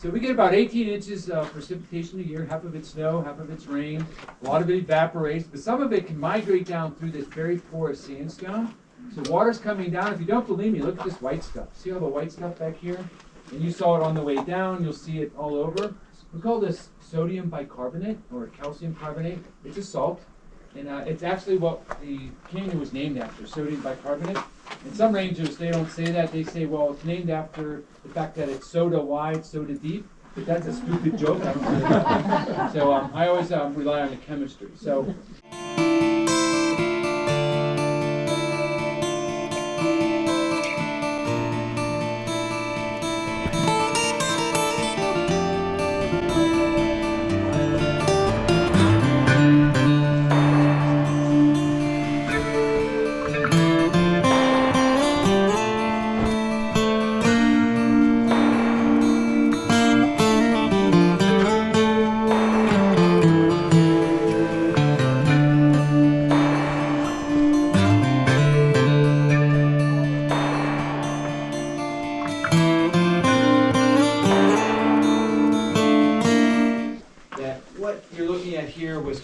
So we get about 18 inches of precipitation a year, half of it's snow, half of it's rain. A lot of it evaporates, but some of it can migrate down through this very porous sandstone. So water's coming down. If you don't believe me, look at this white stuff. See all the white stuff back here? And you saw it on the way down. You'll see it all over. We call this sodium bicarbonate or calcium carbonate. It's a salt. And it's actually what the canyon was named after, sodium bicarbonate. And some rangers, they don't say that. They say, well, it's named after the fact that it's soda wide, soda deep. But that's a stupid joke. I don't say that. So I always rely on the chemistry. So.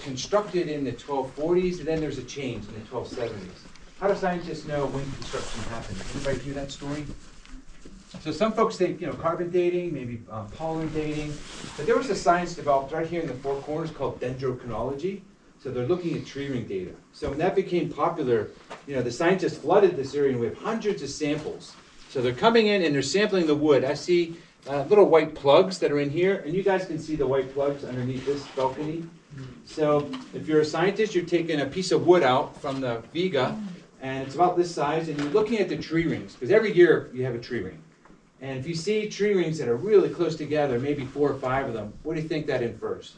Constructed in the 1240s, and then there's a change in the 1270s. How do scientists know when construction happened? Anybody hear that story? So some folks think, carbon dating, maybe pollen dating, but there was a science developed right here in the Four Corners called dendrochronology. So they're looking at tree ring data. So when that became popular, the scientists flooded this area, and we have hundreds of samples. So they're coming in and they're sampling the wood. I see little white plugs that are in here, and you guys can see the white plugs underneath this balcony. So if you're a scientist, you're taking a piece of wood out from the viga, and it's about this size, and you're looking at the tree rings, because every year you have a tree ring. And if you see tree rings that are really close together, maybe 4 or 5 of them, what do you think that infers?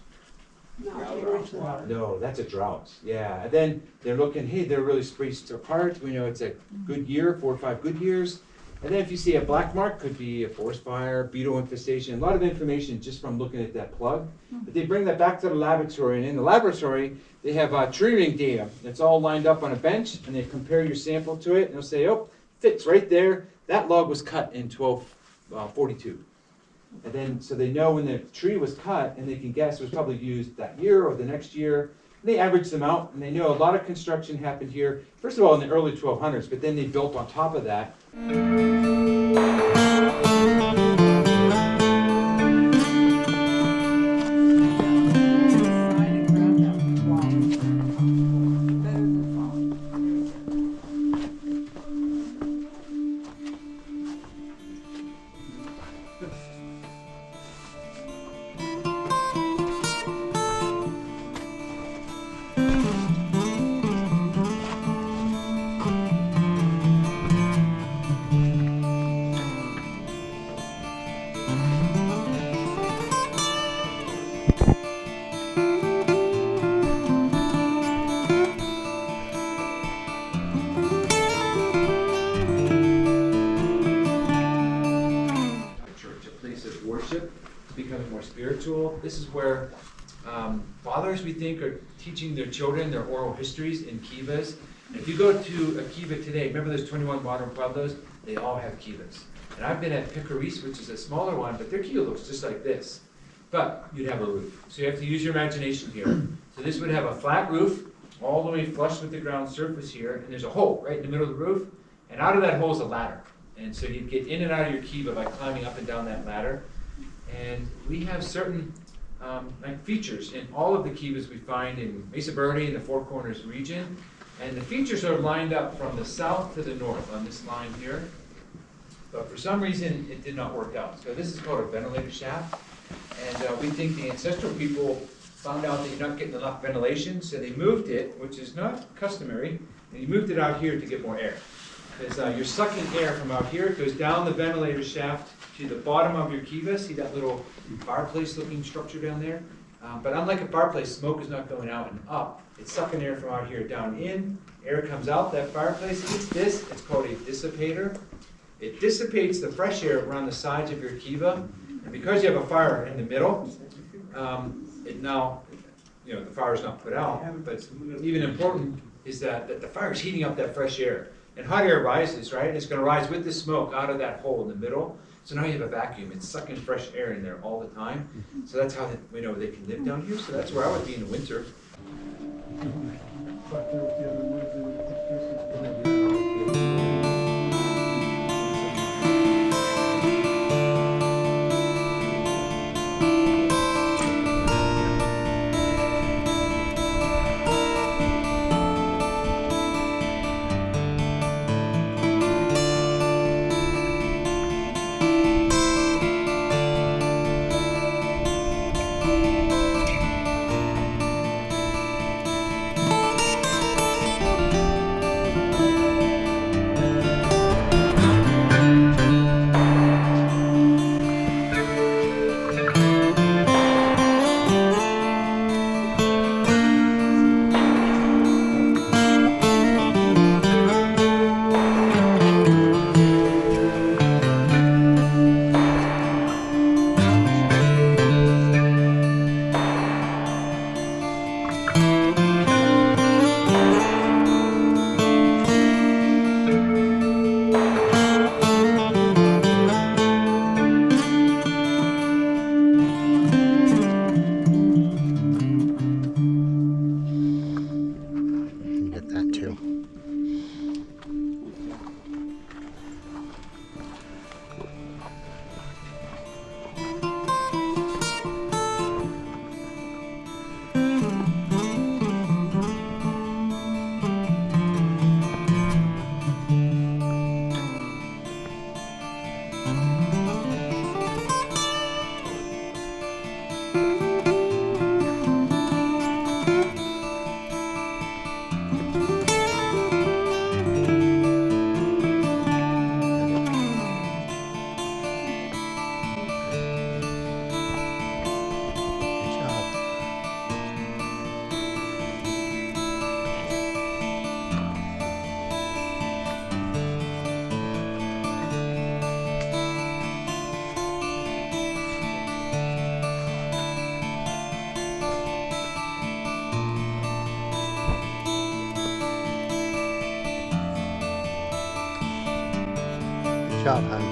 No, that's a drought. Yeah, and then they're looking, hey, they're really spaced apart. We know it's a good year, 4 or 5 good years. And then if you see a black mark, could be a forest fire, beetle infestation, a lot of information just from looking at that plug. But they bring that back to the laboratory, and in the laboratory, they have tree ring data. It's all lined up on a bench, and they compare your sample to it, and they'll say, oh, fits right there. That log was cut in 1242. And then, so they know when the tree was cut, and they can guess it was probably used that year or the next year. They average them out, and they know a lot of construction happened here, first of all, in the early 1200s, but then they built on top of that. Becoming more spiritual. This is where fathers, we think, are teaching their children their oral histories in kivas. And if you go to a kiva today, remember those 21 modern pueblos? They all have kivas. And I've been at Picaris, which is a smaller one, but their kiva looks just like this. But you'd have a roof. So you have to use your imagination here. So this would have a flat roof, all the way flush with the ground surface here, and there's a hole right in the middle of the roof, and out of that hole is a ladder. And so you'd get in and out of your kiva by climbing up and down that ladder. And we have certain like features in all of the kivas we find in Mesa Verde in the Four Corners region. And the features are lined up from the south to the north on this line here. But for some reason, it did not work out. So this is called a ventilator shaft. And we think the ancestral people found out that you're not getting enough ventilation, so they moved it, which is not customary, and you moved it out here to get more air. Because you're sucking air from out here, it goes down the ventilator shaft to the bottom of your kiva. See that little fireplace-looking structure down there? But unlike a fireplace, smoke is not going out and up. It's sucking air from out here down in. Air comes out that fireplace. It's this. It's called a dissipator. It dissipates the fresh air around the sides of your kiva. And because you have a fire in the middle, it now, the fire is not put out. But even important is that the fire is heating up that fresh air. And hot air rises, right? It's going to rise with the smoke out of that hole in the middle. So now you have a vacuum. It's sucking fresh air in there all the time. So that's how we know they can live down here. So that's where I would be in the winter. Good job, hon.